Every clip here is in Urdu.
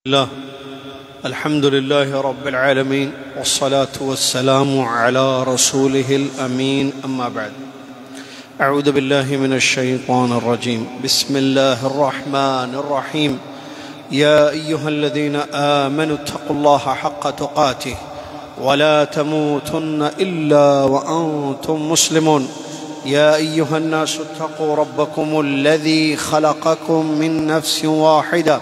الله الحمد لله رب العالمين والصلاة والسلام على رسوله الأمين أما بعد أعوذ بالله من الشيطان الرجيم بسم الله الرحمن الرحيم يا أيها الذين آمنوا اتقوا الله حق تقاته ولا تموتن إلا وأنتم مسلمون يا أيها الناس اتقوا ربكم الذي خلقكم من نفس واحدة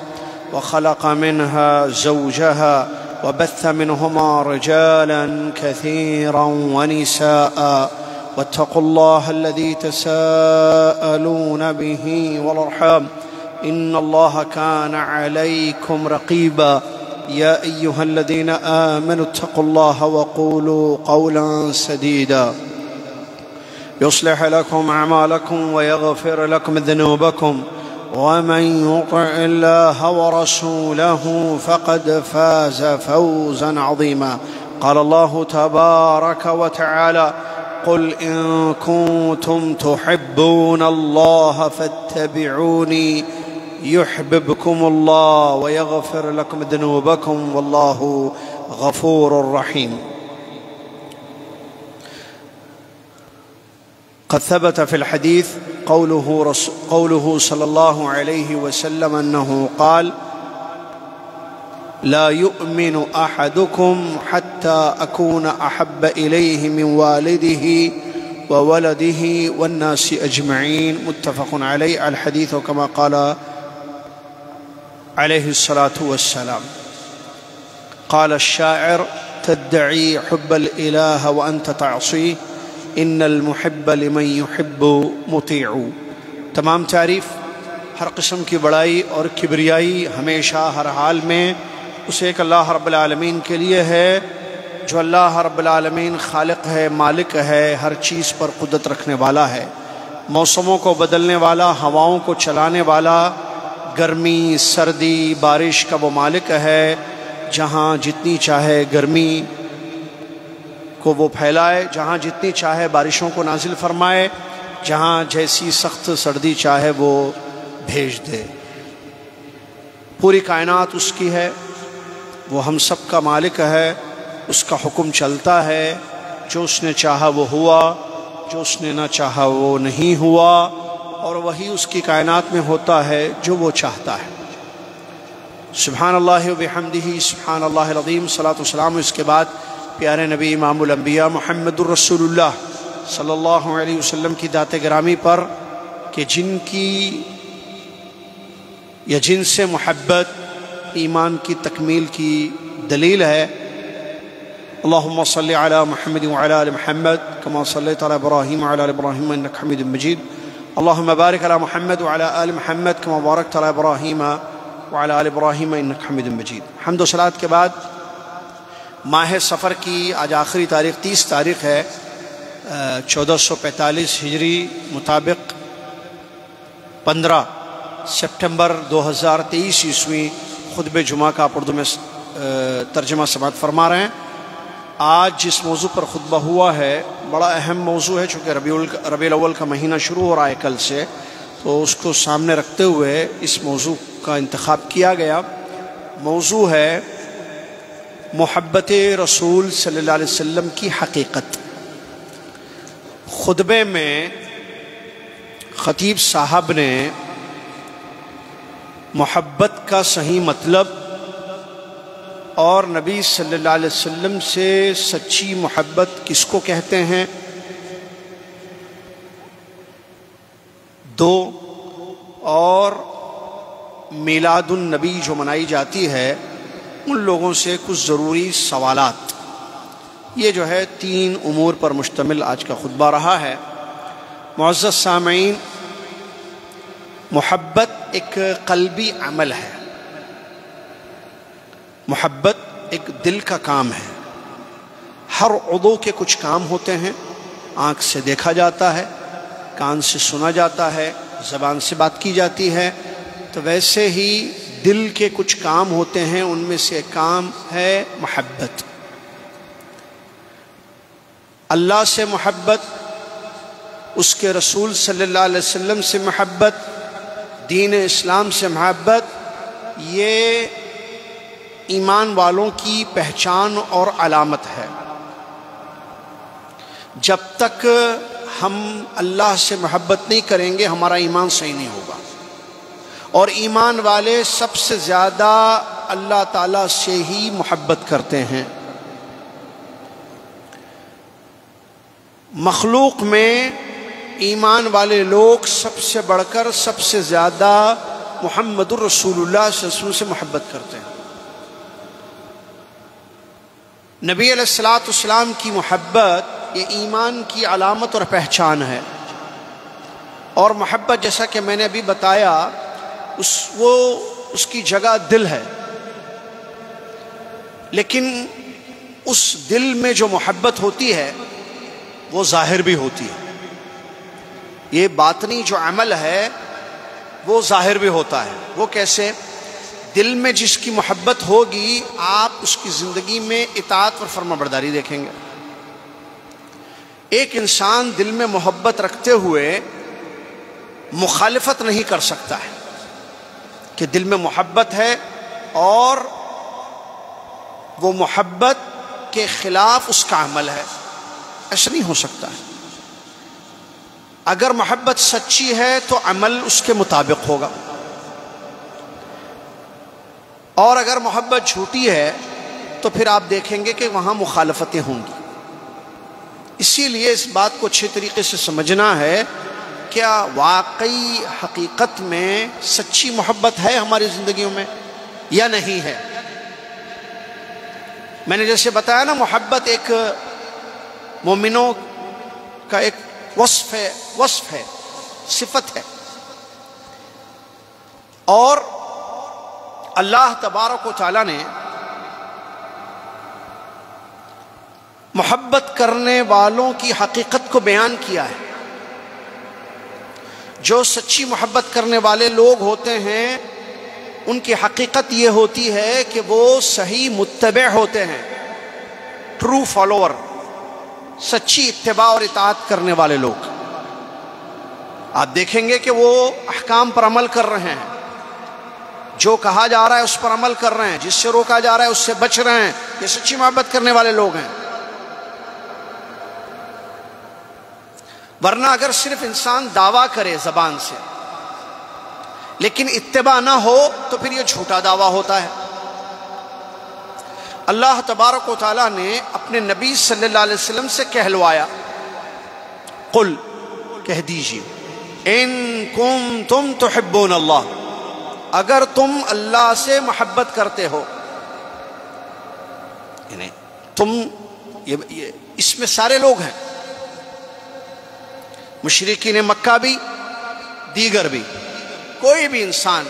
وخلق منها زوجها وبث منهما رجالا كثيرا ونساء واتقوا الله الذي تساءلون به والأرحام إن الله كان عليكم رقيبا يا أيها الذين آمنوا اتقوا الله وقولوا قولا سديدا يصلح لكم أعمالكم ويغفر لكم ذنوبكم ومن يطع الله ورسوله فقد فاز فوزا عظيما قال الله تبارك وتعالى قل إن كنتم تحبون الله فاتبعوني يحببكم الله ويغفر لكم ذنوبكم والله غفور رحيم. قد ثبت في الحديث قوله صلى الله عليه وسلم أنه قال لا يؤمن أحدكم حتى أكون أحب إليه من والده وولده والناس أجمعين متفق عليه الحديث كما قال عليه الصلاة والسلام. قال الشاعر تدعي حب الإله وأنت تعصيه ان المحب لمن يحب مطیع. تمام تعریف ہر قسم کی بڑائی اور کبریائی ہمیشہ ہر حال میں اس ایک اللہ رب العالمین کے لیے ہے جو اللہ رب العالمین خالق ہے، مالک ہے، ہر چیز پر قدرت رکھنے والا ہے، موسموں کو بدلنے والا، ہواؤں کو چلانے والا، گرمی سردی بارش کا وہ مالک ہے، جہاں جتنی چاہے گرمی کو وہ پھیلائے، جہاں جتنی چاہے بارشوں کو نازل فرمائے، جہاں جیسی سخت سردی چاہے وہ بھیج دے. پوری کائنات اس کی ہے، وہ ہم سب کا مالک ہے، اس کا حکم چلتا ہے، جو اس نے چاہا وہ ہوا، جو اس نے نہ چاہا وہ نہیں ہوا، اور وہی اس کی کائنات میں ہوتا ہے جو وہ چاہتا ہے. سبحان اللہ و بحمدہ سبحان اللہ العظیم. صلاۃ و سلام اس کے بعد پیارے نبی امام الانبیاء محمد الرسول اللہ صلی اللہ علیہ وسلم کی ذات گرامی پر کہ جن کی یا جن سے محبت ایمان کی تکمیل کی دلیل ہے. اللہم صلی علی محمد وعلی آل محمد کما صلیت علی ابراہیم وعلی آل ابراہیم انک حمید مجید. اللہم بارک علی محمد وعلی آل محمد کما بارکت علی ابراہیم وعلی آل ابراہیم انک حمید مجید. حمد و صلاۃ کے بعد ماہ سفر کی آج آخری تاریخ 30 تاریخ ہے 1445 ہجری مطابق 15 سپٹمبر 2023 عیسوی. خطبہ جمعہ کا آپ اردو میں ترجمہ سماعت فرما رہے ہیں. آج جس موضوع پر خطبہ ہوا ہے بڑا اہم موضوع ہے، چونکہ ربیع الاول کا مہینہ شروع ہو رہا ہے کل سے، تو اس کو سامنے رکھتے ہوئے اس موضوع کا انتخاب کیا گیا. موضوع ہے محبت رسول صلی اللہ علیہ وسلم کی حقیقت. خطبے میں خطیب صاحب نے محبت کا صحیح مطلب اور نبی صلی اللہ علیہ وسلم سے سچی محبت کس کو کہتے ہیں، دو، اور میلاد النبی جو منائی جاتی ہے ان لوگوں سے کچھ ضروری سوالات. یہ جو ہے 3 امور پر مشتمل آج کا خطبہ رہا ہے. معزز سامعین، محبت ایک قلبی عمل ہے، محبت ایک دل کا کام ہے. ہر عضو کے کچھ کام ہوتے ہیں، آنکھ سے دیکھا جاتا ہے، کان سے سنا جاتا ہے، زبان سے بات کی جاتی ہے، تو ویسے ہی دل کے کچھ کام ہوتے ہیں، ان میں سے ایک کام ہے محبت. اللہ سے محبت، اس کے رسول صلی اللہ علیہ وسلم سے محبت، دین اسلام سے محبت، یہ ایمان والوں کی پہچان اور علامت ہے۔ جب تک ہم اللہ سے محبت نہیں کریں گے ہمارا ایمان صحیح نہیں ہوگا، اور ایمان والے سب سے زیادہ اللہ تعالیٰ سے ہی محبت کرتے ہیں۔ مخلوق میں ایمان والے لوگ سب سے بڑھ کر سب سے زیادہ محمد الرسول اللہ صلی اللہ علیہ وسلم سے محبت کرتے ہیں۔ نبی علیہ الصلوۃ والسلام کی محبت یہ ایمان کی علامت اور پہچان ہے، اور محبت جیسا کہ میں نے ابھی بتایا اس کی جگہ دل ہے، لیکن اس دل میں جو محبت ہوتی ہے وہ ظاہر بھی ہوتی ہے۔ یہ باطنی جو عمل ہے وہ ظاہر بھی ہوتا ہے۔ وہ کیسے؟ دل میں جس کی محبت ہوگی آپ اس کی زندگی میں اطاعت اور فرما برداری دیکھیں گے۔ ایک انسان دل میں محبت رکھتے ہوئے مخالفت نہیں کر سکتا ہے کہ دل میں محبت ہے اور وہ محبت کے خلاف اس کا عمل ہے، ایسا نہیں ہو سکتا ہے۔ اگر محبت سچی ہے تو عمل اس کے مطابق ہوگا، اور اگر محبت جھوٹی ہے تو پھر آپ دیکھیں گے کہ وہاں مخالفتیں ہوں گی۔ اسی لیے اس بات کو اچھے طریقے سے سمجھنا ہے، کیا واقعی حقیقت میں سچی محبت ہے ہماری زندگیوں میں یا نہیں ہے؟ میں نے جیسے بتایا نا، محبت ایک مومنوں کا ایک وصف ہے، صفت ہے، اور اللہ تبارک و تعالیٰ نے محبت کرنے والوں کی حقیقت کو بیان کیا ہے۔ جو سچی محبت کرنے والے لوگ ہوتے ہیں ان کی حقیقت یہ ہوتی ہے کہ وہ صحیح متبع ہوتے ہیں، ٹرو فالوور، سچی اتباع اور اطاعت کرنے والے لوگ۔ آپ دیکھیں گے کہ وہ احکام پر عمل کر رہے ہیں، جو کہا جا رہا ہے اس پر عمل کر رہے ہیں، جس سے روکا جا رہا ہے اس سے بچ رہے ہیں۔ یہ سچی محبت کرنے والے لوگ ہیں۔ ورنہ اگر صرف انسان دعویٰ کرے زبان سے لیکن اتباع نہ ہو تو پھر یہ جھوٹا دعویٰ ہوتا ہے۔ اللہ تبارک و تعالیٰ نے اپنے نبی صلی اللہ علیہ وسلم سے کہلوایا، قل، کہہ دیجئے، ان کنتم تحبون اللہ، اگر تم اللہ سے محبت کرتے ہو، یعنی تم اس میں سارے لوگ ہیں، مشرکین مکہ بھی، دیگر بھی، کوئی بھی انسان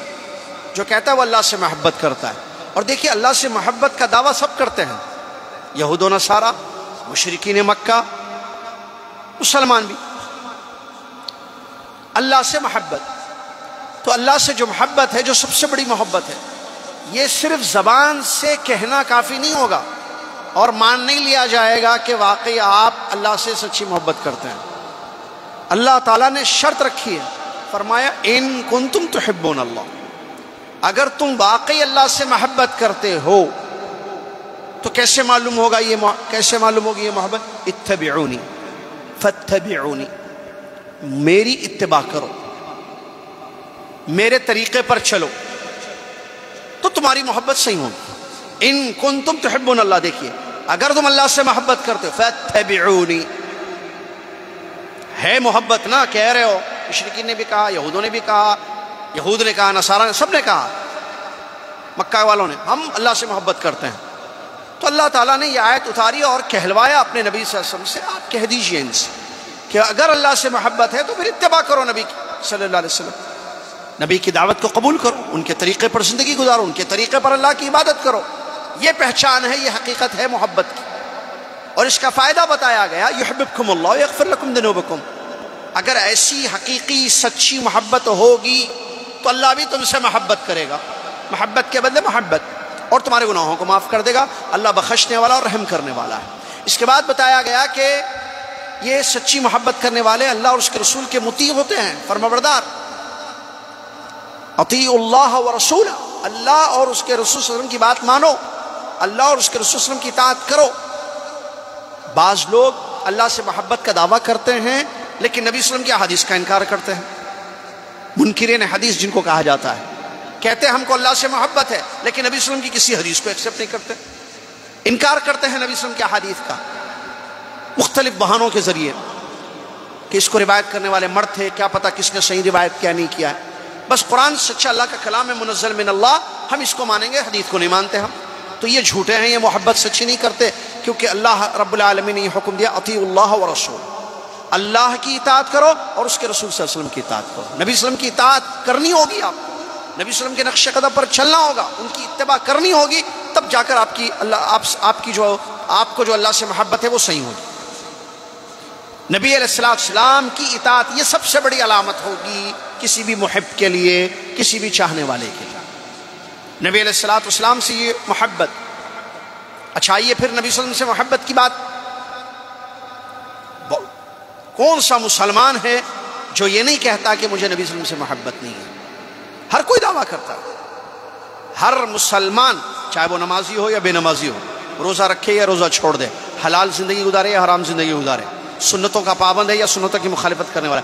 جو کہتا ہے وہ اللہ سے محبت کرتا ہے۔ اور دیکھیے اللہ سے محبت کا دعویٰ سب کرتے ہیں، یہود و نصارہ، مشرکین مکہ، مسلمان بھی، اللہ سے محبت۔ تو اللہ سے جو محبت ہے، جو سب سے بڑی محبت ہے، یہ صرف زبان سے کہنا کافی نہیں ہوگا، اور مان نہیں لیا جائے گا کہ واقعی آپ اللہ سے سچی محبت کرتے ہیں۔ اللہ تعالیٰ نے شرط رکھی ہے، فرمایا ان کنتم تحبون اللہ، اگر تم واقعی اللہ سے محبت کرتے ہو تو کیسے معلوم ہوگا کیسے معلوم ہوگی یہ محبت؟ اتبعونی فاتبعونی، میری اتباع کرو، میرے طریقے پر چلو تو تمہاری محبت صحیح ہوگی۔ ان کنتم تحبون اللہ، دیکھیے اگر تم اللہ سے محبت کرتے ہو، فاتبعونی، ہے محبت نا، کہہ رہے ہو، مشرکین نے بھی کہا، یہودوں نے بھی کہا، یہود نے کہا، نصارہ نے، سب نے کہا، مکہ والوں نے، ہم اللہ سے محبت کرتے ہیں۔ تو اللہ تعالیٰ نے یہ آیت اتاری اور کہلوایا اپنے نبی صلی اللہ علیہ وسلم سے، آپ کہہ دیجئے ان سے کہ اگر اللہ سے محبت ہے تو پھر اتباع کرو نبی کی صلی اللہ علیہ وسلم، نبی کی دعوت کو قبول کرو، ان کے طریقے پر زندگی گزارو، ان کے طریقے پر اللہ کی عبادت کرو۔ یہ پہچان ہے، یہ حقیقت ہے محبت کی، اور اس کا فائدہ بتایا گیا، یحببکم اللہ یغفر لکم ذنوبکم، اگر ایسی حقیقی سچی محبت ہوگی تو اللہ بھی تم سے محبت کرے گا، محبت کے بدلے محبت، اور تمہارے گناہوں کو معاف کر دے گا۔ اللہ بخشنے والا اور رحم کرنے والا ہے۔ اس کے بعد بتایا گیا کہ یہ سچی محبت کرنے والے اللہ اور اس کے رسول کے مطیع ہوتے ہیں، فرمانبردار، اطیعوا اللہ ورسولہ، اللہ اور اس کے رسول صلی اللہ علیہ وسلم کی بات مانو، اللہ اور اس کے رسول صلی اللہ علیہ وسلم کی اطاعت کرو۔ بعض لوگ اللہ سے محبت کا دعویٰ کرتے ہیں لیکن نبی صلی اللہ علیہ وسلم کی احادیث کا انکار کرتے ہیں۔ منکرین حدیث جن کو کہا جاتا ہے، کہتے ہیں ہم کو اللہ سے محبت ہے لیکن نبی صلی اللہ علیہ وسلم کی کسی حدیث کو ایکسیپٹ نہیں کرتے، انکار کرتے ہیں نبی صلی اللہ علیہ وسلم کی احادیث کا مختلف بہانوں کے ذریعے کہ اس کو روایت کرنے والے مرد تھے، کیا پتہ کس نے صحیح روایت کیا نہیں کیا ہے۔ بس قرآن سچا اللہ کا کلام ہے، منزل من اللہ، ہم اس کو مانیں گے، حدیث کو نہیں مانتے ہم، تو یہ جھوٹے ہیں، یہ محبت سچی نہیں کرتے، کیونکہ اللہ رب العالمین نے یہ حکم دیا اطیعوا اللہ ورسول، اللہ کی اطاعت کرو اور اس کے رسول صلی اللہ علیہ وسلم کی اطاعت کرو۔ نبی صلی اللہ علیہ وسلم کی اطاعت کرنی ہوگی، آپ نبی صلی اللہ علیہ وسلم کے نقش قدم پر چلنا ہوگا، ان کی اتباع کرنی ہوگی، تب جا کر آپ کو جو اللہ سے محبت ہے وہ صحیح ہوگی۔ نبی علیہ السلام کی اطاعت یہ سب سے بڑی علامت ہوگی کسی بھی محب کے لیے، کسی بھی چاہنے والے کے لیے، نبی علیہ السلام سے یہ محبت۔ اچھا آئیے پھر نبی صلی اللہ علیہ وسلم سے محبت کی بات، کون سا مسلمان ہے جو یہ نہیں کہتا کہ مجھے نبی صلی اللہ علیہ وسلم سے محبت نہیں ہے؟ ہر کوئی دعویٰ کرتا ہے، ہر مسلمان چاہے وہ نمازی ہو یا بے نمازی ہو، روزہ رکھے یا روزہ چھوڑ دے، حلال زندگی گزارے یا حرام زندگی گزارے، سنتوں کا پابند ہے یا سنتوں کی مخالفت کرنے والا،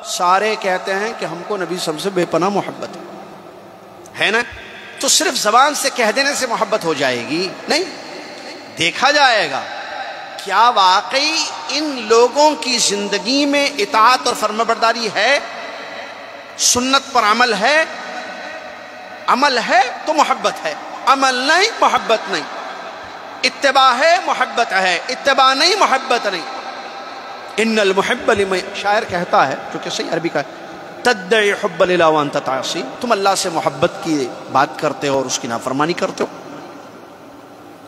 سارے کہتے ہیں کہ ہم کو نبی صلی اللہ علیہ وسلم سے بے پناہ محبت ہے نا؟ تو صرف زبان سے کہہ دینے سے محبت ہو جائے گی نہیں، دیکھا جائے گا کیا واقعی ان لوگوں کی زندگی میں اطاعت اور فرمانبرداری ہے، سنت پر عمل ہے، عمل ہے تو محبت ہے، عمل نہیں محبت نہیں، اتباع ہے محبت ہے، اتباع نہیں محبت نہیں۔ ان المحب لمن، شاعر کہتا ہے جو کہ صحیح عربی کا ہے، تدعی حب للہ وانت تعصی، تم اللہ سے محبت کی بات کرتے ہو اور اس کی نافرمانی کرتے ہو۔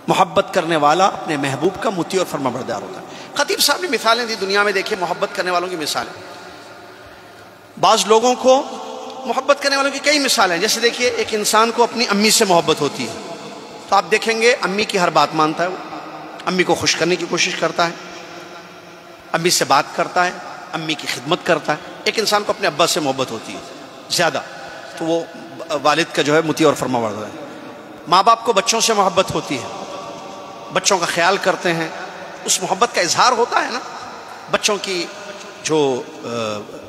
محبت کرنے والا اپنے محبوب کا مطیع اور فرمانبردار ہوتا ہے۔ خطیب صاحب نے مثالیں دی دنیا میں، دیکھیں محبت کرنے والوں کی مثالیں، بعض لوگوں کو محبت کرنے والوں کی کئی مثالیں ہیں، جیسے دیکھیے ایک انسان کو اپنی امی سے محبت ہوتی ہے تو آپ دیکھیں گے امی کی ہر بات مانتا ہے، وہ امی کو خوش کرنے کی کوشش کرتا ہے، امی سے بات کرتا ہے، امی کی خدمت کرتا ہے۔ ایک انسان کو اپنے ابا سے محبت ہوتی ہے زیادہ تو وہ والد کا جو ہے مطیع اور فرمانبردار ہے۔ ماں باپ کو بچوں سے محبت ہوتی ہے، بچوں کا خیال کرتے ہیں، اس محبت کا اظہار ہوتا ہے نا، بچوں کی جو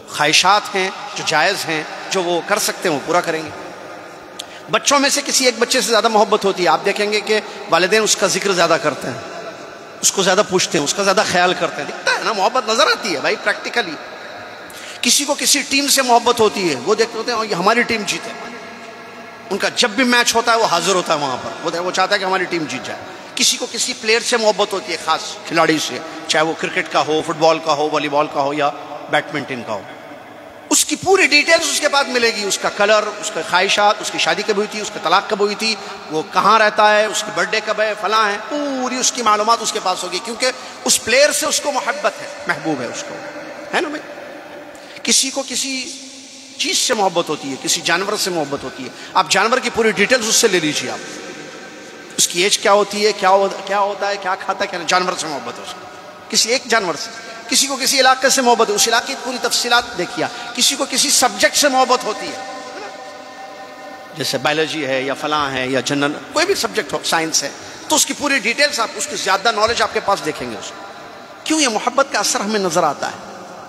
خواہشات ہیں، جو جائز ہیں، جو وہ کر سکتے ہیں وہ پورا کریں گے۔ بچوں میں سے کسی ایک بچے سے زیادہ محبت ہوتی ہے، آپ دیکھیں گے کہ والدین اس کا ذکر زیادہ کرتے ہیں، اس کو زیادہ پوچھتے ہیں، اس کا زیادہ خیال کرتے ہیں، دکھتا ہے نا، محبت نظر آتی ہے بھائی پریکٹیکلی۔ کسی کو کسی ٹیم سے محبت ہوتی ہے، وہ دیکھتے ہوتے ہیں یہ ہماری ٹیم جیتے، ان کا جب بھی میچ ہوتا ہے وہ حاضر ہوتا ہے وہاں پر، وہ چاہتا ہے کہ ہماری ٹیم جیت جائے۔ کسی کو کسی پلیئر سے محبت ہوتی ہے، خاص کھلاڑی سے، چاہے وہ کرکٹ کا ہو، فٹ بال کا ہو، والی بال کا ہو یا بیڈمنٹن کا ہو، اس کی پوری ڈیٹیلز اس کے پاس ملے گی، اس کا کلر، اس کے خواہشات، اس کی شادی کب ہوئی تھی، اس کے طلاق کب ہوئی تھی، وہ کہاں رہتا ہے، اس کی برتھ ڈے کب ہے، فلاں ہے، پوری اس کی معلومات اس کے پاس ہوگی، کیونکہ اس پلیئر سے اس کو محبت ہے، محبوب ہے اس کو، ہے نا بھائی۔ کسی کو کسی چیز سے محبت ہوتی ہے، کسی جانور سے محبت ہوتی ہے، آپ جانور کی پوری ڈیٹیلز اس سے لے لیجیے، آپ اس کی ایج کیا ہوتی ہے، کیا ہوتا ہے، کیا کھاتا ہے، کیا نہیں، جانور سے محبت ہے اس کو، کسی ایک جانور سے۔ کسی کو کسی علاقے سے محبت ہے، اس علاقے کی پوری تفصیلات دیکھیے۔ کسی کو کسی سبجیکٹ سے محبت ہوتی ہے، جیسے بایولوجی ہے یا فلاں ہے یا جنرل کوئی بھی سبجیکٹ ہو، سائنس ہے، تو اس کی پوری ڈیٹیلز آپ، اس کی زیادہ نالج آپ کے پاس دیکھیں گے اس کو۔ کیوں؟ یہ محبت کا اثر ہمیں نظر آتا ہے،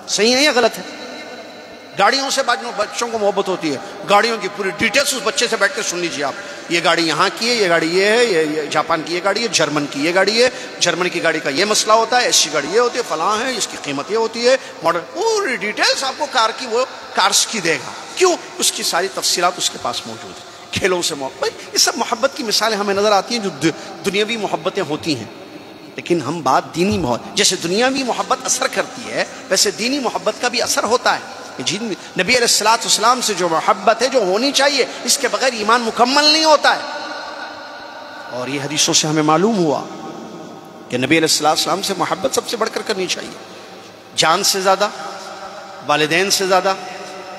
صحیح ہے یا غلط ہے؟ گاڑیوں سے بچوں کو محبت ہوتی ہے، گاڑیوں کی پوری ڈیٹیلز اس بچے سے بیٹھ کر سن لیجیے آپ، یہ گاڑی یہاں کی ہے، یہ گاڑی یہ ہے، یہ جاپان کی یہ گاڑی ہے، جرمن کی یہ گاڑی ہے، جرمن کی گاڑی کا یہ مسئلہ ہوتا ہے، ایسی گاڑی یہ ہوتی ہے، فلاں ہے، اس کی قیمت یہ ہوتی ہے، ماڈل، پوری ڈیٹیلز آپ کو کار کی، وہ کارس کی دے گا۔ کیوں؟ اس کی ساری تفصیلات اس کے پاس موجود ہیں۔ کھیلوں سے محبت، یہ سب محبت کی مثالیں ہمیں نظر آتی ہیں جو دنیاوی محبتیں ہوتی ہیں، لیکن ہم بات دینی محبت، جیسے دنیاوی محبت اثر کرتی ہے ویسے دینی محبت کا بھی اثر ہوتا ہے۔ نبی علیہ السلام سے جو محبت ہے، جو ہونی چاہیے، اس کے بغیر ایمان مکمل نہیں ہوتا ہے، اور یہ حدیثوں سے ہمیں معلوم ہوا کہ نبی علیہ السلام سے محبت سب سے بڑھ کر کرنی چاہیے، جان سے زیادہ، والدین سے زیادہ،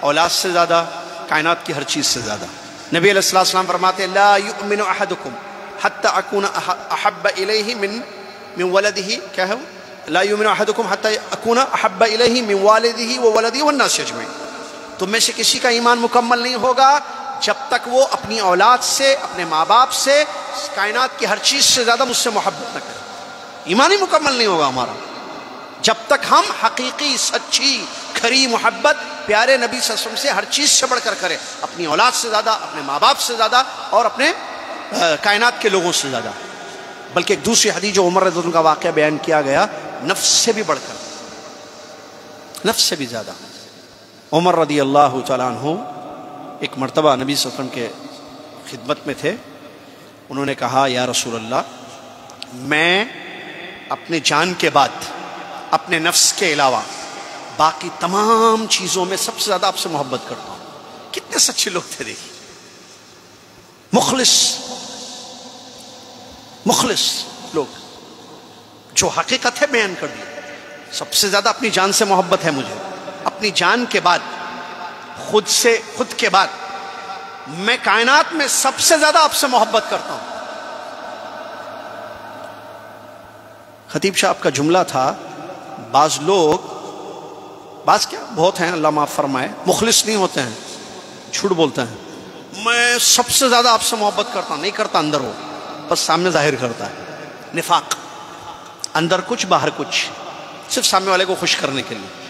اولاد سے زیادہ، کائنات کی ہر چیز سے زیادہ۔ نبی علیہ السلام فرماتے ہیں لا یؤمن احدکم حتی اکون احب الیہ من ولدہ، کیا ہے لا یؤمن احدکم حتی اکون احب الیہ من والدہ وولدہ والناس اجمعین، تم میں سے کسی کا ایمان مکمل نہیں ہوگا جب تک وہ اپنی اولاد سے، اپنے ماں باپ سے، کائنات کی ہر چیز سے زیادہ مجھ سے محبت نہ کرے۔ ایمان ہی مکمل نہیں ہوگا ہمارا جب تک ہم حقیقی، سچی، کھری محبت پیارے نبی صلی اللہ علیہ وسلم سے ہر چیز سے بڑھ کر کریں، اپنی اولاد سے زیادہ، اپنے ماں باپ سے زیادہ، اور اپنے کائنات کے لوگوں سے زیادہ۔ بلکہ ایک دوسری حدیث جو عمر رضی اللہ عنہ کا واقعہ بیان کیا گیا، نفس سے بھی بڑھ کر، نفس سے بھی زیادہ۔ عمر رضی اللہ تعالیٰ عنہ ایک مرتبہ نبی صلی اللہ علیہ وسلم کے خدمت میں تھے، انہوں نے کہا یا رسول اللہ، میں اپنے جان کے بعد اپنے نفس کے علاوہ باقی تمام چیزوں میں سب سے زیادہ آپ سے محبت کرتا ہوں۔ کتنے سچے لوگ تھے، دیکھیے، مخلص لوگ جو حقیقت ہے بیان کر دی۔ سب سے زیادہ اپنی جان سے محبت ہے مجھے، اپنی جان کے بعد، خود کے بعد میں کائنات میں سب سے زیادہ آپ سے محبت کرتا ہوں۔ خطیب صاحب کا جملہ تھا، بعض لوگ، بعض کیا بہت ہیں، اللہ معاف فرمائے، مخلص نہیں ہوتے ہیں، جھوٹ بولتے ہیں، میں سب سے زیادہ آپ سے محبت کرتا ہوں، نہیں کرتا، اندر ہو، بس سامنے ظاہر کرتا ہے، نفاق، اندر کچھ باہر کچھ، صرف سامنے والے کو خوش کرنے کے لیے۔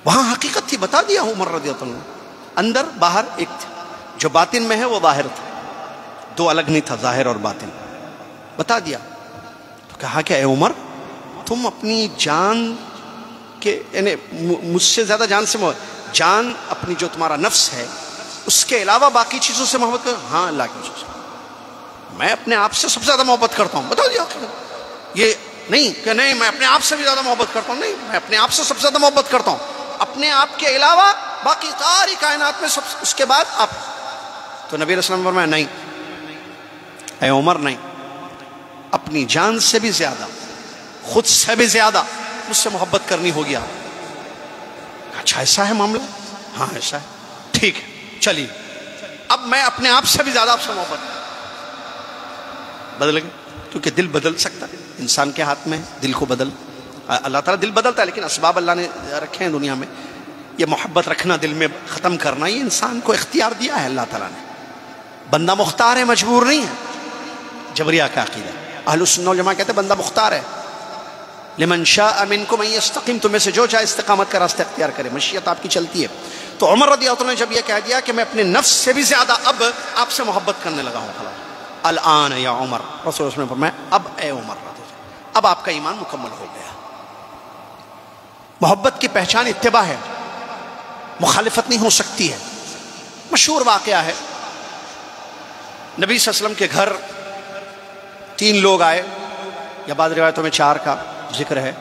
وہاں حقیقت تھی، بتا دیا عمر رضی اللہ عنہ، اندر باہر ایک تھی، جو باطن میں ہے وہ ظاہر تھا، دو الگ نہیں تھا، ظاہر اور باطن، بتا دیا۔ تو کہا کہ اے عمر، تم اپنی جان کے، یعنی مجھ سے زیادہ جان سے جان، اپنی جو تمہارا نفس ہے اس کے علاوہ باقی چیزوں سے محبت کرو؟ ہاں، اللہ کی وجہ سے میں اپنے آپ سے سب سے زیادہ محبت کرتا ہوں، بتا دیا۔ یہ نہیں کہ نہیں میں اپنے آپ سے بھی زیادہ محبت کرتا ہوں، نہیں، میں اپنے آپ سے سب سے زیادہ محبت کرتا ہوں، اپنے آپ کے علاوہ باقی ساری کائنات میں سب، اس کے بعد آپ۔ تو نبی علیہ السلام نے فرمایا نہیں اے عمر، نہیں، اپنی جان سے بھی زیادہ، خود سے بھی زیادہ مجھ سے محبت کرنی ہوگی آپ۔ اچھا ایسا ہے معاملہ؟ ہاں ایسا ہے، ٹھیک ہے، چلیے اب میں اپنے آپ سے بھی زیادہ آپ سے محبت بدل گئی، کیونکہ دل بدل سکتا ہے، انسان کے ہاتھ میں دل کو بدل، اللہ تعالیٰ دل بدلتا ہے، لیکن اسباب اللہ نے رکھے ہیں دنیا میں، یہ محبت رکھنا دل میں، ختم کرنا، یہ انسان کو اختیار دیا ہے اللہ تعالیٰ نے، بندہ مختار ہے، مجبور نہیں ہے۔ جبریہ کا عقیدہ، اہل السنہ والجماعہ کہتے ہیں بندہ مختار ہے، لمن شاء منکم ان یستقیم، تم میں سے جو چاہے استقامت کا راستہ اختیار کرے، مشیت آپ کی چلتی ہے۔ تو عمر رضی اللہ عنہ نے جب یہ کہہ دیا کہ میں اپنے نفس سے بھی زیادہ اب آپ سے محبت کرنے لگا ہوں، خلاص الان یا عمر، رسول اللہ نے فرمایا اب اے عمر، اب آپ کا ایمان مکمل ہو گیا۔ محبت کی پہچان اتباع ہے، مخالفت نہیں ہو سکتی ہے۔ مشہور واقعہ ہے، نبی صلی اللہ علیہ وسلم کے گھر 3 لوگ آئے، یا بعض روایتوں میں 4 کا ذکر ہے،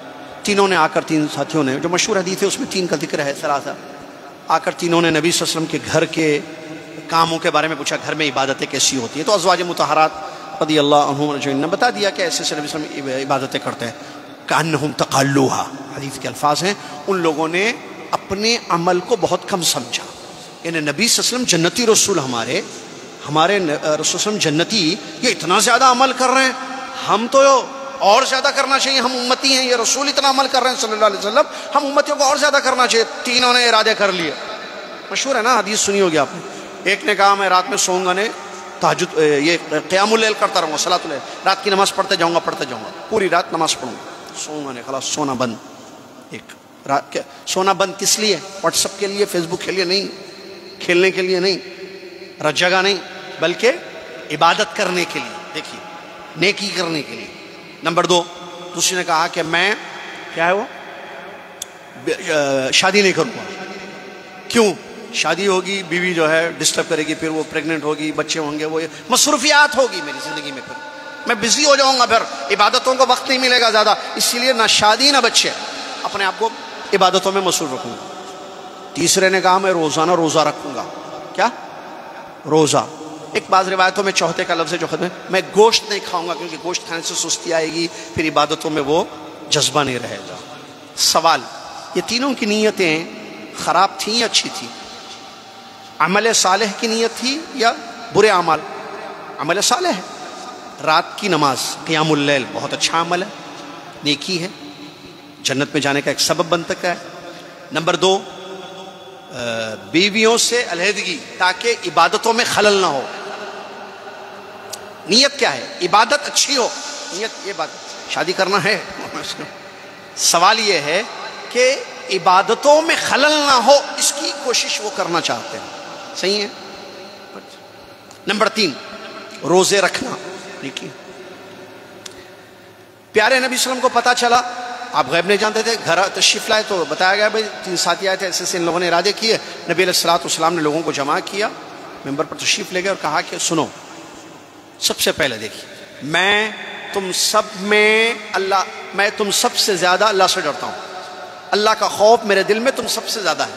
تینوں نے آ کر، 3 ساتھیوں نے، جو مشہور حدیث ہے اس میں 3 کا ذکر ہے، ثلاثہ، آ کر تینوں نے نبی صلی اللہ علیہ وسلم کے گھر کے کاموں کے بارے میں پوچھا، گھر میں عبادتیں کیسی ہوتی ہیں؟ تو ازواج مطہرات رضی اللہ عنہم نے بتا دیا کہ ایسے سے نبی صلی اللہ علیہ وسلم عبادتیں کرتے ہیں، کأنہم تقلوہا، حدیث کے الفاظ ہیں، ان لوگوں نے اپنے عمل کو بہت کم سمجھا، یعنی نبی صلی اللہ علیہ وسلم جنتی رسول، ہمارے رسول صلی اللہ علیہ وسلم جنتی، یہ اتنا زیادہ عمل کر رہے ہیں، ہم تو اور زیادہ کرنا چاہیے، ہم امتی ہیں، یہ رسول اتنا عمل کر رہے ہیں صلی اللہ علیہ وسلم، ہم امتیوں کو اور زیادہ کرنا چاہیے۔ تینوں نے ارادے کر لیے، مشہور ہے نا، حدیث سنی ہوگی آپ نے۔ ایک نے کہا میں رات میں سوؤں گا نہیں، تہجد، یہ قیام اللیل کرتا رہوں گا، صلاۃ اللیل، رات کی نماز پڑھتے جاؤں گا، پوری رات نماز پڑھوں گا، سوؤں گا نہیں، خلاص سونا بند۔ ایک رات سونا بند کس لیے؟ واٹس ایپ کے لیے، فیس بک کے لیے نہیں، کھیلنے کے لیے نہیں، رت جگہ نہیں، بلکہ عبادت کرنے کے لیے، دیکھیے، نیکی کرنے کے لیے۔ نمبر 2، دوسری نے کہا کہ میں کیا ہے وہ شادی نہیں کروں گا، کیوں؟ شادی ہوگی، بیوی جو ہے ڈسٹرب کرے گی، پھر وہ پریگننٹ ہوگی، بچے ہوں گے، وہ مصروفیات ہوگی میری زندگی میں، پھر میں بزی ہو جاؤں گا، پھر عبادتوں کو وقت نہیں ملے گا زیادہ، اسی لیے نہ شادی نہ بچے، اپنے آپ کو عبادتوں میں مصروف رکھوں گا۔ تیسرے نے کہا میں روزانہ روزہ رکھوں گا، کیا؟ روزہ۔ ایک بعض روایتوں میں چوتھے کا لفظ ہے جو ختم، میں گوشت نہیں کھاؤں گا، کیونکہ گوشت کھانے سے سستی آئے گی، پھر عبادتوں میں وہ جذبہ نہیں رہے گا۔ سوال، یہ تینوں کی نیتیں خراب تھیں یا اچھی تھیں؟ عمل صالح کی نیت تھی یا برے اعمال؟ عمل صالح ہے، رات کی نماز، قیام اللیل، بہت اچھا عمل ہے، نیکی ہے، جنت میں جانے کا ایک سبب بن سکتا ہے۔ نمبر 2، بیویوں سے علیحدگی تاکہ عبادتوں میں خلل نہ ہو. نیت کیا ہے؟ عبادت اچھی ہو. نیت یہ بات شادی کرنا ہے، سوال یہ ہے کہ عبادتوں میں خلل نہ ہو، اس کی کوشش وہ کرنا چاہتے ہیں. صحیح ہے. نمبر 3، روزے رکھنا. دیکھیے پیارے نبی صلی اللہ علیہ وسلم کو پتا چلا، آپ غیب نہیں جانتے تھے، گھر تشریف لائے تو بتایا گیا بھائی 3 ساتھی آئے تھے، ایسے ان لوگوں نے ارادے کیے. نبی علیہ الصلوۃ والسلام نے لوگوں کو جمع کیا، ممبر پر تشریف لے گئے اور کہا کہ سنو، سب سے پہلے دیکھیے میں تم سب سے زیادہ اللہ سے ڈرتا ہوں. اللہ کا خوف میرے دل میں تم سب سے زیادہ ہے.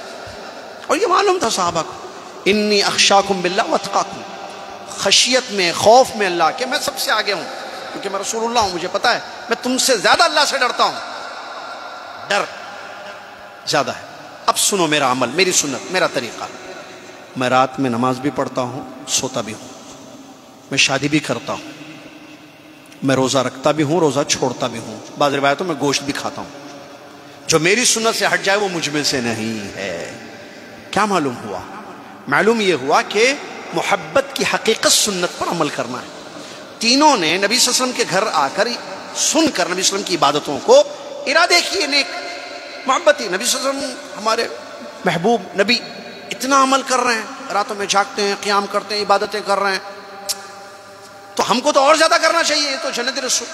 اور یہ معلوم تھا صحابہ کو، انی اخشاکم باللہ واتقاکم، خشیت میں، خوف میں اللہ کے میں سب سے آگے ہوں، کیونکہ میں رسول اللہ ہوں، مجھے پتا ہے میں تم سے زیادہ اللہ سے ڈرتا ہوں. ڈر زیادہ ہے. اب سنو میرا عمل، میری سنت، میرا طریقہ. میں رات میں نماز بھی پڑھتا ہوں، سوتا بھی ہوں. میں شادی بھی کرتا ہوں. میں روزہ رکھتا بھی ہوں، روزہ چھوڑتا بھی ہوں. بعض روایتوں میں گوشت بھی کھاتا ہوں. جو میری سنت سے ہٹ جائے وہ مجھ میں سے نہیں ہے. کیا معلوم ہوا؟ معلوم یہ ہوا کہ محبت کی حقیقت سنت پر عمل کرنا ہے. تینوں نے نبی صلی اللہ علیہ وسلم کے گھر آ کر سن کر نبی صلی اللہ علیہ وسلم کی عبادتوں کو ارادے کیے نیک محبتی. نبی صلی اللہ علیہ وسلم ہمارے محبوب نبی اتنا عمل کر رہے ہیں، راتوں میں جاگتے ہیں، قیام کرتے ہیں، عبادتیں کر رہے ہیں، تو ہم کو تو اور زیادہ کرنا چاہیے. تو جنت رسول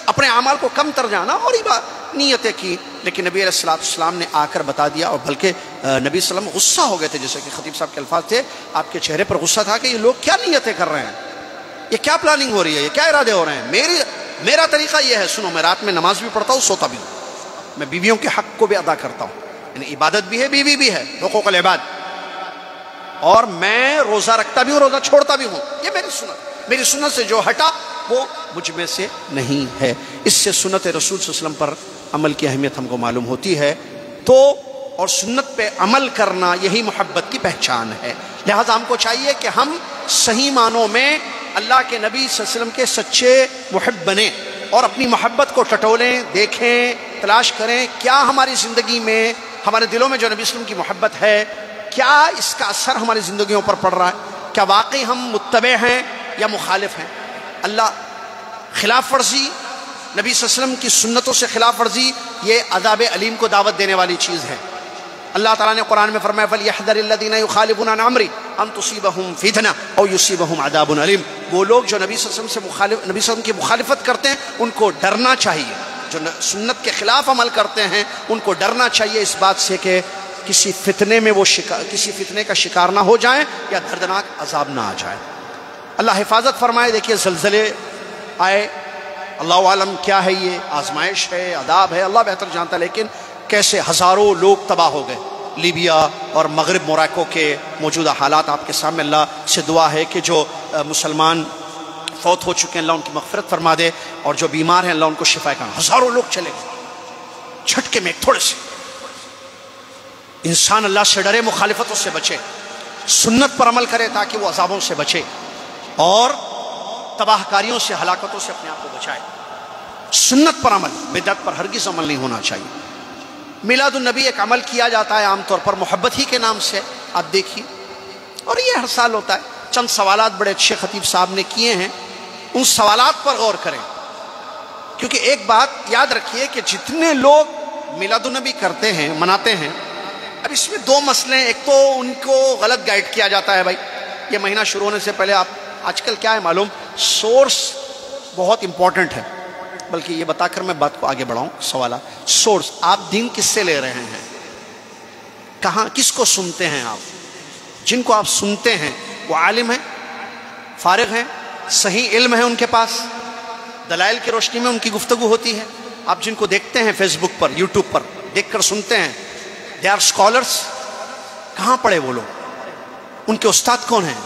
اپنے اعمال کو کم تر جانا اور نیتیں کی. لیکن نبی علیہ السلام نے آ کر بتا دیا، اور بلکہ نبی صلی اللہ علیہ وسلم غصہ ہو گئے تھے، جیسے کہ خطیب صاحب کے الفاظ تھے، آپ کے چہرے پر غصہ تھا کہ یہ لوگ کیا نیتیں کر رہے ہیں، یہ کیا پلاننگ ہو رہی ہے، یہ کیا ارادے ہو رہے ہیں. میرا طریقہ یہ ہے، سنو میں رات میں نماز بھی پڑھتا ہوں، سوتا بھی ہوں. میں بیویوں کے حق کو بھی ادا کرتا ہوں، یعنی عبادت بھی ہے، بیوی بھی ہے، حقوق العباد. اور میں روزہ رکھتا بھی ہوں، روزہ چھوڑتا بھی ہوں. یہ میری سنت سے جو ہٹا وہ مجھ میں سے نہیں ہے. اس سے سنت رسول صلی اللہ علیہ وسلم پر عمل کی اہمیت ہم کو معلوم ہوتی ہے. تو اور سنت پہ عمل کرنا یہی محبت کی پہچان ہے. لہذا ہم کو چاہیے کہ ہم صحیح معنوں میں اللہ کے نبی صلی اللہ علیہ وسلم کے سچے محب بنیں اور اپنی محبت کو ٹٹولیں، دیکھیں، تلاش کریں کیا ہماری زندگی میں، ہمارے دلوں میں جو نبی صلی اللہ علیہ وسلم کی محبت ہے، کیا اس کا اثر ہماری زندگیوں پر پڑ رہا ہے، کیا واقعی ہم متبع ہیں یا مخالف ہیں. اللہ خلاف ورزی، نبی صلی اللہ علیہ وسلم کی سنتوں سے خلاف ورزی، یہ عذاب علیم کو دعوت دینے والی چیز ہے. اللہ تعالیٰ نے قرآن میں فرمایا فَلْيَحْذَرِ الَّذِينَ يُخَالِفُونَ عَنْ أَمْرِهِ أَن تُصِيبَهُمْ فِتْنَةٌ أَوْ يُصِيبَهُمْ عَذَابٌ أَلِيمٌ. وہ لوگ جو نبی صلی اللہ علیہ وسلم کی مخالفت کرتے ہیں ان کو ڈرنا چاہیے، جو سنت کے خلاف عمل کرتے ہیں ان کو ڈرنا چاہیے اس بات سے کہ کسی فتنے میں کسی فتنے کا شکار نہ ہو جائیں یا دردناک عذاب نہ آ جائے. اللہ حفاظت فرمائے. دیکھیے زلزلے آئے، اللہ عالم کیا ہے، یہ آزمائش ہے، عذاب ہے، اللہ بہتر جانتا ہے، لیکن کیسے ہزاروں لوگ تباہ ہو گئے. لیبیا اور مغرب موراکو کے موجودہ حالات آپ کے سامنے. اللہ سے دعا ہے کہ جو مسلمان فوت ہو چکے ہیں اللہ ان کی مغفرت فرما دے، اور جو بیمار ہیں اللہ ان کو شفا کرنا. ہزاروں لوگ چلے گئے جھٹکے میں، تھوڑے سے. انسان اللہ سے ڈرے، مخالفتوں سے بچے، سنت پر عمل کرے تاکہ وہ عذابوں سے بچے اور تباہ کاریوں سے، ہلاکتوں سے اپنے آپ کو بچائے. سنت پر عمل، بدعت پر ہرگز عمل نہیں ہونا چاہیے. میلاد النبی ایک عمل کیا جاتا ہے عام طور پر محبت ہی کے نام سے، آپ دیکھیے، اور یہ ہر سال ہوتا ہے. چند سوالات بڑے اچھے خطیب صاحب نے کیے ہیں، ان سوالات پر غور کریں. کیونکہ ایک بات یاد رکھیے کہ جتنے لوگ میلاد النبی کرتے ہیں، مناتے ہیں، اب اس میں 2 مسئلے ہیں. ایک تو ان کو غلط گائیڈ کیا جاتا ہے. بھائی یہ مہینہ شروع ہونے سے پہلے آج کل کیا ہے معلوم، سورس بہت امپورٹنٹ ہے. بلکہ یہ بتا کر میں بات کو آگے بڑھاؤں، سوالات، سورس، آپ دین کس سے لے رہے ہیں، کہاں، کس کو سنتے ہیں آپ؟ جن کو آپ سنتے ہیں وہ عالم ہیں، فارغ ہیں، صحیح علم ہے ان کے پاس، دلائل کی روشنی میں ان کی گفتگو ہوتی ہے. آپ جن کو دیکھتے ہیں فیس بک پر، یوٹیوب پر دیکھ کر سنتے ہیں، دے آر اسکالرس. کہاں پڑھے وہ لوگ؟ ان کے استاد کون ہیں؟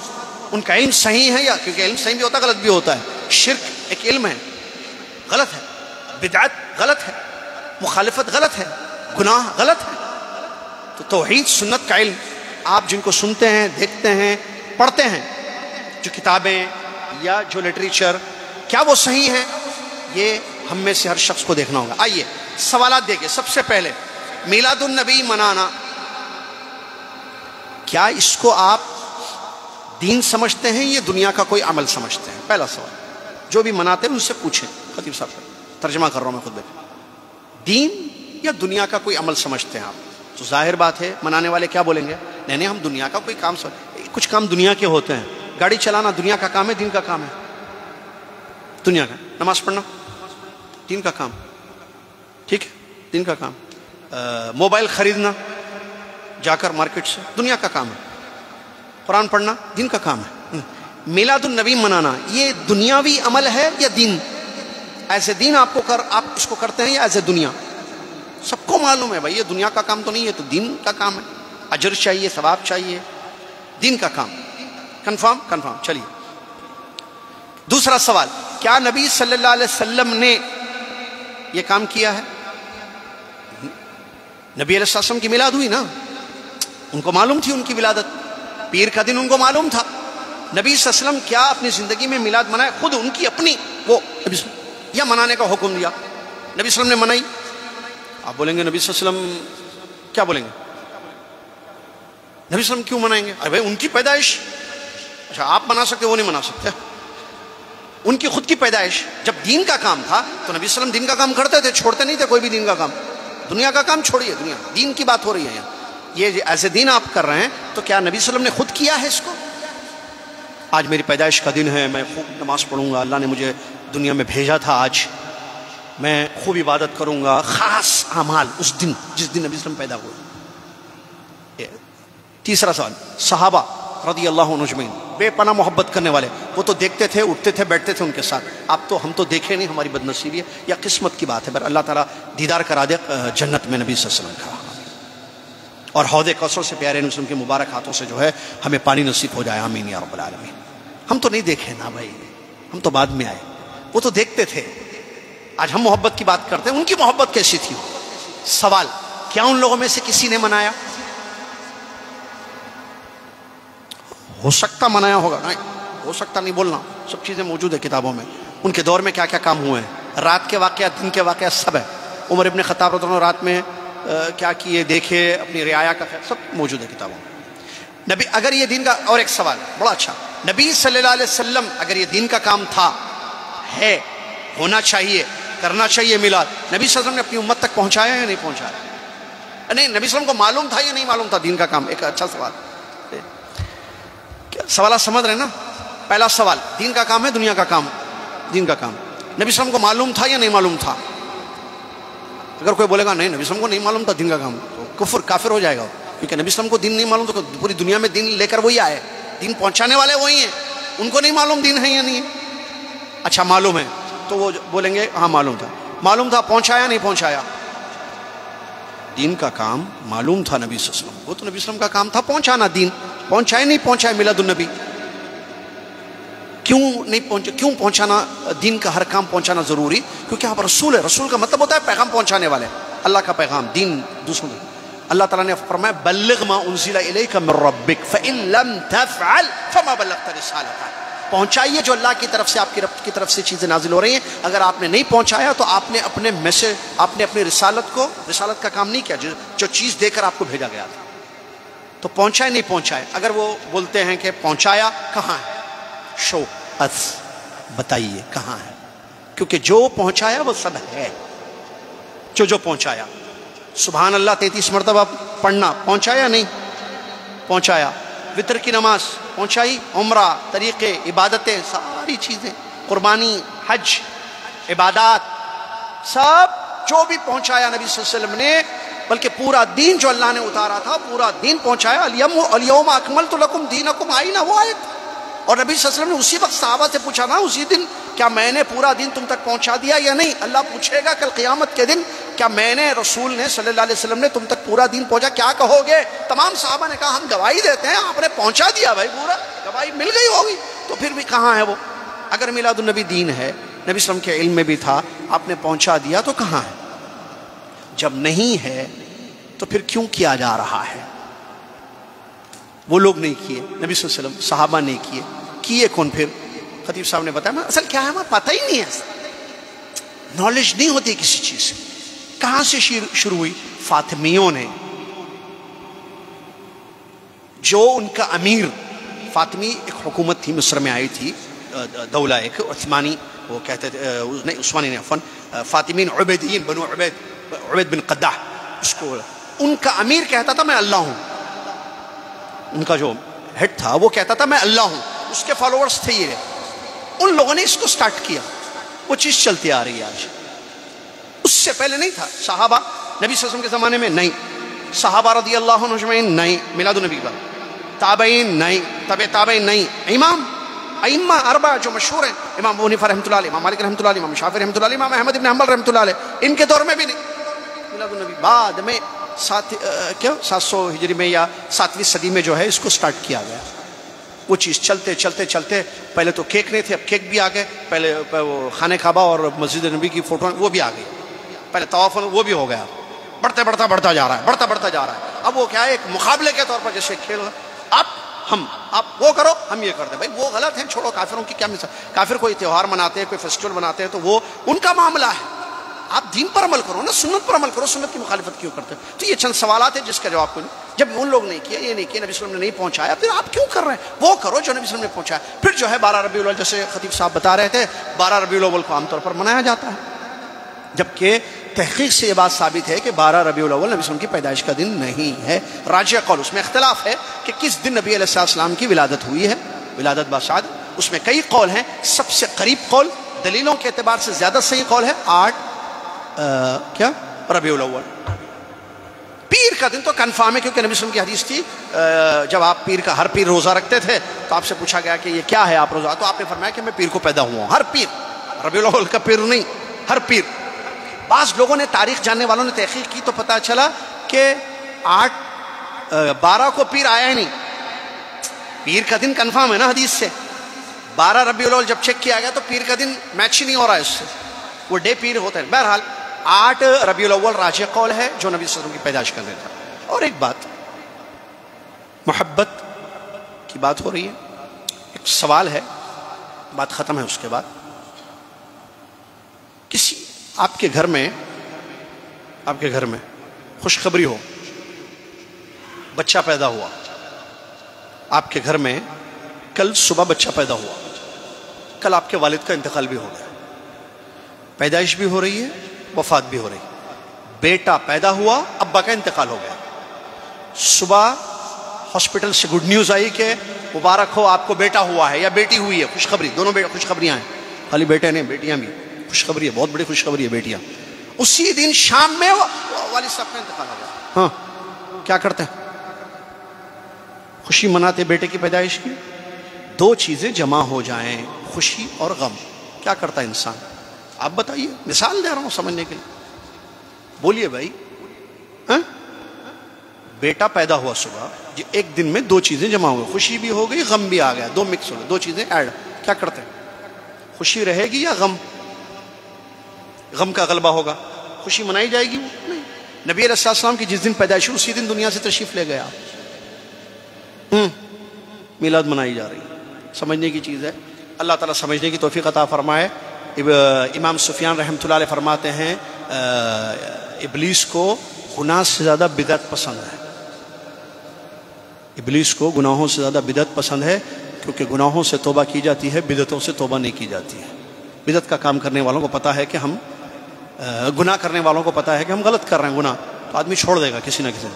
ان کا علم صحیح ہے یا، کیونکہ علم صحیح بھی ہوتا ہے غلط بھی ہوتا ہے. شرک ایک علم ہے، غلط ہے، بدعت غلط ہے، مخالفت غلط ہے، گناہ غلط ہے. تو توحید سنت کا علم آپ جن کو سنتے ہیں، دیکھتے ہیں، پڑھتے ہیں، جو کتابیں یا جو لٹریچر، کیا وہ صحیح ہیں؟ یہ ہم میں سے ہر شخص کو دیکھنا ہوگا. آئیے سوالات دیکھیں. سب سے پہلے میلاد النبی منانا کیا اس کو آپ دین سمجھتے ہیں یا دنیا کا کوئی عمل سمجھتے ہیں؟ پہلا سوال جو بھی مناتے ہیں ان سے پوچھیں. خطیب صاحب ترجمہ کر رہا ہوں میں خود بھی. دین یا دنیا کا کوئی عمل سمجھتے ہیں آپ؟ تو ظاہر بات ہے منانے والے کیا بولیں گے؟ نہیں ہم دنیا کا کوئی کام کچھ کام دنیا کے ہوتے ہیں. گاڑی چلانا دنیا کا کام ہے، دین کا کام ہے؟ دنیا کا. نماز پڑھنا دین کا کام، ٹھیک ہے، دین کا کام. موبائل خریدنا جا کر مارکیٹ سے دنیا کا کام ہے. قرآن پڑھنا دین کا کام ہے. میلاد النبی منانا یہ دنیاوی عمل ہے یا دین؟ ایسے دین آپ اس کو کرتے ہیں یا ایسے دنیا؟ سب کو معلوم ہے بھائی یہ دنیا کا کام تو نہیں ہے، تو دین کا کام ہے. اجر چاہیے، ثواب چاہیے، دین کا کام. کنفرم. چلیے دوسرا سوال، کیا نبی صلی اللہ علیہ وسلم نے یہ کام کیا ہے؟ نبی علیہ السلام کی میلاد ہوئی نا، ان کو معلوم تھی ان کی ولادت، پیر کا دن ان کو معلوم تھا. نبی صلی اللہ علیہ وسلم کیا اپنی زندگی میں میلاد منائے؟ خود ان کی اپنی وہ یا منانے کا حکم دیا؟ نبی صلی اللہ علیہ وسلم نے منائی. آپ بولیں گے نبی صلی اللہ علیہ وسلم کیا بولیں گے؟ نبی صلی اللہ علیہ وسلم کیوں منائیں گے؟ ارے بھائی ان کی پیدائش. اچھا آپ منا سکتے، وہ نہیں منا سکتے. ان کی خود کی پیدائش. جب دین کا کام تھا تو نبی صلی اللہ علیہ وسلم دین کا کام کرتے تھے، چھوڑتے نہیں تھے کوئی بھی دین کا کام. دنیا کا کام چھوڑیے، دنیا دین کی بات ہو رہی ہے یہاں. یہ ایسے دین آپ کر رہے ہیں تو کیا نبی صلی اللہ علیہ وسلم نے خود کیا ہے اس کو؟ آج میری پیدائش کا دن ہے، میں خوب نماز پڑھوں گا، اللہ نے مجھے دنیا میں بھیجا تھا، آج میں خوب عبادت کروں گا، خاص اعمال اس دن جس دن نبی صلی اللہ علیہ وسلم پیدا ہوئے. تیسرا سوال، صحابہ رضی اللہ عنہم اجمعین بے پناہ محبت کرنے والے، وہ تو دیکھتے تھے، اٹھتے تھے، بیٹھتے تھے ان کے ساتھ. ہم تو دیکھے نہیں، ہماری بد نصیبی ہے یا قسمت کی بات ہے، پر اللہ تعالیٰ دیدار کرا دے جنت میں نبی صلی اللہ علیہ وسلم کا، اور حوض کوثر سے پیارے نبی صلی اللہ علیہ وسلم کے مبارک ہاتھوں سے جو ہے ہمیں پانی نصیب ہو جائے. آمین یا رب العالمین. ہم تو نہیں دیکھے نا بھائی، ہم تو بعد میں آئے، وہ تو دیکھتے تھے. آج ہم محبت کی بات کرتے ہیں، ان کی محبت کیسی تھی؟ سوال، کیا ان لوگوں میں سے کسی نے منایا؟ ہو سکتا منایا ہوگا، نہیں ہو سکتا نہیں بولنا، سب چیزیں موجود ہیں کتابوں میں. ان کے دور میں کیا کیا کام ہوئے ہیں، رات کے واقعات، دن کے واقعات سب ہے. عمر ابن خطاب رضی اللہ عنہ رات میں کیا کیے، دیکھے، اپنی رعایا کا سب موجود ہے کتابوں میں. نبی اگر یہ دین کا، اور ایک سوال بڑا اچھا، نبی صلی اللہ علیہ وسلم اگر یہ دین کا کام تھا، ہے، ہونا چاہیے، کرنا چاہیے میلاد، نبی صلی اللہ علیہ وسلم نے اپنی امت تک پہنچایا یا نہیں پہنچایا؟ نہیں، نبی صلی اللہ علیہ وسلم کو معلوم تھا یا نہیں معلوم تھا دین کا کام؟ ایک اچھا سوال. سوالات سمجھ رہے ہیں نا؟ پہلا سوال، دین کا کام ہے دنیا کا کام؟ دین کا کام. نبی صلی اللہ علیہ وسلم کو معلوم تھا یا نہیں معلوم تھا؟ اگر کوئی بولے گا نہیں نبی صلی اللہ علیہ وسلم کو نہیں معلوم تھا دین کا کام، تو کافر ہو جائے گا، کیونکہ نبی صلی اللہ علیہ وسلم کو دین نہیں معلوم تو پوری دنیا میں دین لے کر وہی آئے، دین پہنچانے والے وہی ہیں، ان کو نہیں معلوم دین ہے یا نہیں ہے. اچھا معلوم ہے تو وہ بولیں گے ہاں معلوم تھا. معلوم تھا، پہنچایا نہیں پہنچایا؟ دین کا کام معلوم تھا نبی صلی اللہ علیہ وسلم کو، تو نبی صلی اللہ علیہ وسلم کا کام تھا پہنچانا دین. پہنچائے نہیں پہنچائے میلاد النبی؟ کیوں نہیں پہنچا؟ کیوں پہنچانا دین کا ہر کام پہنچانا ضروری؟ کیونکہ آپ رسول ہے، رسول کا مطلب ہوتا ہے پیغام پہنچانے والے، اللہ کا پیغام، دین دوسروں کو. اللہ تعالیٰ نے فرمایا بلغ ما انزل الیک من ربک فإن لم تفعل فما بلغت رسالتہ. پہنچائیے جو اللہ کی طرف سے، آپ کی رب کی طرف سے چیزیں نازل ہو رہی ہیں. اگر آپ نے نہیں پہنچایا تو آپ نے اپنے میسج، آپ نے اپنی رسالت کا کام نہیں کیا، جو چیز دے کر آپ کو بھیجا گیا تھا. تو پہنچائے نہیں پہنچائے؟ اگر وہ بولتے ہیں کہ پہنچایا، کہاں ہے؟ شو اس بتائیے کہاں ہے؟ کیونکہ جو پہنچایا وہ سب ہے، جو پہنچایا. سبحان اللہ 33 مرتبہ پڑھنا پہنچایا نہیں پہنچایا؟ وتر کی نماز پہنچائی؟ عمرہ، طریقے، عبادتیں، ساری چیزیں، قربانی، حج، عبادات، سب جو بھی پہنچایا نبی صلی اللہ علیہ وسلم نے، بلکہ پورا دین جو اللہ نے اتارا تھا پورا دین پہنچایا. الیوم اکملت لکم دینکم، آئی نا وہ آیت. اور نبی صلی اللہ علیہ وسلم نے اسی وقت صحابہ سے پوچھا نا اسی دن، کیا میں نے پورا دین تم تک پہنچا دیا یا نہیں؟ اللہ پوچھے گا کل قیامت کے دن، کیا میں نے، رسول نے صلی اللہ علیہ وسلم نے تم تک پورا دین پہنچا؟ کیا کہو گے؟ تمام صحابہ نے کہا ہم گواہی دیتے ہیں آپ نے پہنچا دیا بھائی، پورا گواہی مل گئی ہوگی. تو پھر بھی کہاں ہے وہ؟ اگر میلاد النبی دین ہے، نبی صلی اللہ علیہ وسلم کے علم میں بھی تھا، آپ نے پہنچا دیا، تو کہاں ہے؟ جب نہیں ہے تو پھر کیوں کیا جا رہا ہے؟ وہ لوگ نہیں کیے، نبی صلی اللہ علیہ وسلم، صحابہ نے کیے کون پھر؟ خطیب صاحب نے بتایا اصل کیا ہے، ہمیں پتہ ہی نہیں ہے، نالج نہیں ہوتی کسی چیز سے. کہاں سے شروع ہوئی؟ فاطمیوں نے جو ان کا امیر فاطمی، ایک حکومت تھی مصر میں آئی تھی، دولہ ایک عثمانی، وہ کہتے تھے نہیں عثمانی نہیں عفواً فاطمین عبیدیین، بنو عبید بن قداح، اس کو ان کا امیر کہتا تھا میں اللہ ہوں، ان کا جو ہیڈ تھا وہ کہتا تھا میں اللہ ہوں، اس کے فالوورز تھے یہ، ان لوگوں نے اس کو سٹارٹ کیا، وہ چیز چلتی آ رہی ہے آج۔ اس سے پہلے نہیں تھا، صحابہ نبی صلی اللہ علیہ وسلم کے زمانے میں نہیں، صحابہ رضی اللہ عنہ اجمعین نہیں، میلاد النبی پر تابعین نہیں، تابع تابعین نہیں، امام ائمہ اربعہ جو مشہور ہیں، امام ابو حنیفہ رحمۃ اللہ علیہ، امام مالک رحمۃ اللہ علیہ، امام شافعی رحمۃ اللہ علیہ، امام احمد بن حنبل رحمۃ اللہ علیہ، ان کے دور میں بھی نہیں میلاد النبی، بعد میں 700 ہجری میں یا 7ویں صدی میں جو ہے اس کو سٹارٹ کیا گیا۔ وہ چیز چلتے چلتے چلتے پہلے تو کیک نہیں تھے، اب کیک بھی آ گئے، پہلے وہ خانہ کعبہ اور مسجد نبی کی فوٹو وہ بھی آ گئی، پہلے طواف وہ بھی ہو گیا، بڑھتا جا رہا ہے، اب وہ کیا ہے ایک مقابلے کے طور پر جیسے کھیل، آپ وہ کرو ہم یہ کرتے ہیں، بھائی وہ غلط ہے، چھوڑو، کافروں کی کیا مثال، کافر کوئی تہوار مناتے ہیں، کوئی فیسٹیول مناتے ہیں تو وہ ان کا معاملہ ہے، آپ دین پر عمل کرو نا، سنت پر عمل کرو، سنت کی مخالفت کیوں کرتے ہیں؟ تو یہ چند سوالات ہیں جس کا جواب کوئی نہیں، جب ان لوگ نہیں کیا، یہ نہیں کیا، نبی صلی اللہ علیہ وسلم نے نہیں پہنچایا، پھر آپ کیوں کر رہے ہیں؟ وہ کرو جو نبی صلی اللہ علیہ وسلم نے پہنچایا۔ پھر جو ہے 12 ربیع الاول، جیسے خطیب صاحب بتا رہے تھے، 12 ربیع الاول کو عام طور پر منایا جاتا ہے، جبکہ تحقیق سے یہ بات ثابت ہے کہ 12 ربیع الاول نبی صلی اللہ علیہ وسلم کی پیدائش کا دن نہیں ہے، راجح قول، اس میں اختلاف ہے کہ کس دن نبی علیہ السلام کی ولادت ہوئی ہے، ولادت باسعد، اس میں کئی قول ہیں، سب سے قریب قول دلیلوں کے اعتبار سے زیادہ صحیح قول ہے 8 ربیع الاول، پیر کا دن تو کنفرم ہے، کیونکہ نبی صلی اللہ علیہ وسلم کی حدیث تھی، جب آپ ہر پیر روزہ رکھتے تھے تو آپ سے پوچھا گیا کہ یہ کیا ہے آپ روزہ، تو آپ نے فرمایا کہ میں پیر کو پیدا ہوا ہوں، ہر پیر، ربیع الاول کا پیر نہیں، ہر پیر۔ بعض لوگوں نے، تاریخ جاننے والوں نے تحقیق کی تو پتا چلا کہ 12 کو پیر آیا ہی نہیں، پیر کا دن کنفرم ہے نا حدیث سے، 12 ربیع الاول جب چیک کیا گیا تو پیر کا دن میچ ہی نہیں ہو رہا ہے اس سے، وہ ڈے پیر ہوتا ہے۔ بہرحال 8 ربیع الاول راجح قول ہے جو نبی صلی اللہ علیہ وسلم کی پیدائش کا دن تھا۔ اور ایک بات، محبت کی بات ہو رہی ہے، ایک سوال ہے، بات ختم ہے، اس کے بعد کسی آپ کے گھر میں خوشخبری ہو، بچہ پیدا ہوا، آپ کے گھر میں کل صبح بچہ پیدا ہوا، کل آپ کے والد کا انتقال بھی ہو گیا، پیدائش بھی ہو رہی ہے، وفات بھی ہو رہی ہے، بیٹا پیدا ہوا، ابا کا انتقال ہو گیا، صبح ہاسپٹل سے گڈ نیوز آئی کہ مبارک ہو آپ کو بیٹا ہوا ہے یا بیٹی ہوئی ہے، خوشخبری، دونوں خوشخبریاں ہیں، خالی بیٹے نہیں بیٹیاں بھی، خوشخبری ہے، بہت بڑی خوشخبری ہے بیٹیاں۔ اسی دن شام میں والد صاحب کا انتقال ہو گیا، ہاں کیا کرتے ہیں؟ خوشی مناتے بیٹے کی پیدائش کی، دو چیزیں جمع ہو جائیں، خوشی اور غم، کیا کرتا ہے انسان؟ آپ بتائیے، مثال دے رہا ہوں سمجھنے کے لیے، بولیے بھائی، بیٹا پیدا ہوا صبح، ایک دن میں دو چیزیں جمع ہوئی، خوشی بھی ہو گئی، غم بھی آ گیا، دو مکس ہو گئے، دو چیزیں ایڈ، کیا کرتے ہیں؟ خوشی رہے گی یا غم؟ غم کا غلبہ ہوگا، خوشی منائی جائے گی نہیں۔ نبی علیہ السلام کی جس دن پیدائش ہوئی اسی دن دنیا سے تشریف لے گیا، میلاد منائی جا رہی ہے، سمجھنے کی چیز ہے، اللہ تعالیٰ سمجھنے کی توفیق عطا فرمائے۔ امام سفیان رحمۃ اللہ علیہ فرماتے ہیں ابلیس کو گناہ سے زیادہ بدعت پسند ہے، ابلیس کو گناہوں سے زیادہ بدعت پسند ہے، کیونکہ گناہوں سے توبہ کی جاتی ہے، بدعتوں سے توبہ نہیں کی جاتی ہے۔ بدعت کا کام کرنے والوں کو پتا ہے کہ ہم گناہ کرنے والوں کو پتا ہے کہ ہم غلط کر رہے ہیں گناہ، تو آدمی چھوڑ دے گا کسی نہ کسی۔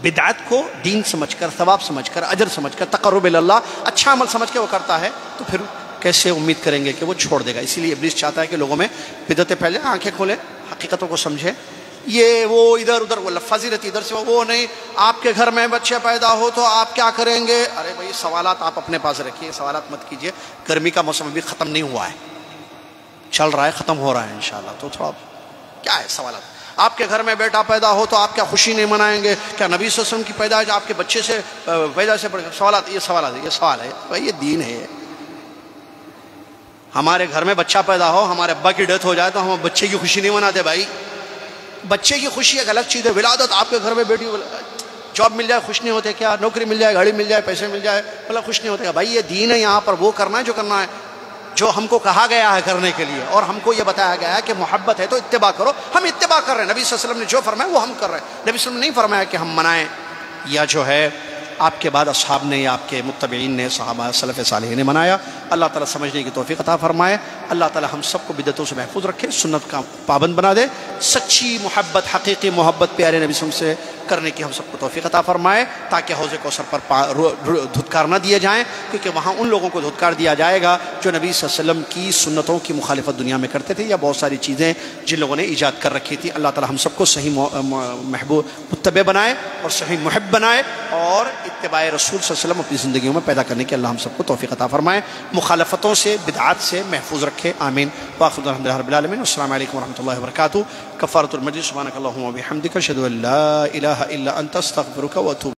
بدعت کو دین سمجھ کر، ثواب سمجھ کر، اجر سمجھ کر، تقرب اللہ، اچھا عمل سمجھ کے وہ کرتا ہے، تو پھر کیسے امید کریں گے کہ وہ چھوڑ دے گا؟ اسی لیے ابلیس چاہتا ہے کہ لوگوں میں بدعتیں پھیلے، آنکھیں کھولے، حقیقتوں کو سمجھے، یہ وہ ادھر ادھر وہ لفظی رہتی، ادھر سے وہ نہیں، آپ کے گھر میں بچے پیدا ہو تو آپ کیا کریں گے؟ ارے بھائی سوالات آپ اپنے پاس رکھیے، سوالات مت کیجیے، گرمی کا موسم ابھی ختم نہیں ہوا ہے، چل رہا ہے، ختم ہو رہا ہے انشاءاللہ، تو تھوڑا کیا ہے سوالات۔ آپ کے گھر میں بیٹا پیدا ہو تو آپ کیا خوشی نہیں منائیں گے؟ کیا نبی صلی اللہ علیہ وسلم کی پیدائش آپ کے بچے سے پیدا سے سوالات، یہ سوال ہے بھائی، یہ دین ہے۔ ہمارے گھر میں بچہ پیدا ہو، ہمارے ابا کی ڈیتھ ہو جائے تو ہم بچے کی خوشی نہیں مناتے بھائی، بچے کی خوشی ایک الگ چیز ہے، ولادت آپ کے گھر میں بیٹی جاب مل جائے خوش نہیں ہوتے کیا؟ نوکری مل جائے، گاڑی مل جائے، پیسے مل جائے، مطلب خوش نہیں ہوتے کیا؟ بھائی یہ دین ہے، یہاں پر وہ کرنا ہے جو کرنا ہے، جو ہم کو کہا گیا ہے کرنے کے لیے، اور ہم کو یہ بتایا گیا ہے کہ محبت ہے تو اتباع کرو، ہم اتباع کر رہے ہیں، نبی صلی اللہ علیہ وسلم نے جو فرمایا وہ ہم کر رہے ہیں۔ نبی صلی اللہ علیہ وسلم نے نہیں فرمایا کہ ہم منائیں یا جو ہے آپ کے بعد اصحاب نے یا آپ کے متبعین نے، صحابہ سلف صالحین نے منایا۔ اللہ تعالیٰ سمجھنے کی توفیق عطا فرمائے۔ اللہ تعالیٰ ہم سب کو بدعتوں سے محفوظ رکھے، سنت کا پابند بنا دے، سچی محبت، حقیقی محبت پیارے نبی صلی اللہ علیہ وسلم سے کرنے کی ہم سب کو توفیق عطا فرمائے، تاکہ حوض کوثر پر دھتکار نہ دیے جائیں، کیونکہ وہاں ان لوگوں کو دھتکار دیا جائے گا جو نبی صلی اللہ علیہ وسلم کی سنتوں کی مخالفت دنیا میں کرتے تھے، یا بہت ساری چیزیں جن لوگوں نے ایجاد کر رکھی تھی۔ اللہ تعالی ہم سب کو صحیح محبوب متبع بنائے اور صحیح محب بنائے، اور اتباع رسول صلی اللہ علیہ وسلم اپنی زندگیوں میں پیدا کرنے کی اللہ ہم سب کو توفیق عطا فرمائے، مخالفتوں سے، بدعات سے محفوظ رکھے، آمین۔ وآخر الحمد للہ رب العالمین، والسلام علیکم ورحمۃ اللہ وبرکاتہ۔ کفارۃ المجلس، سبحانک اللہم وبحمدک، اشہد ان لا الہ الا انت، استغفرک واتوب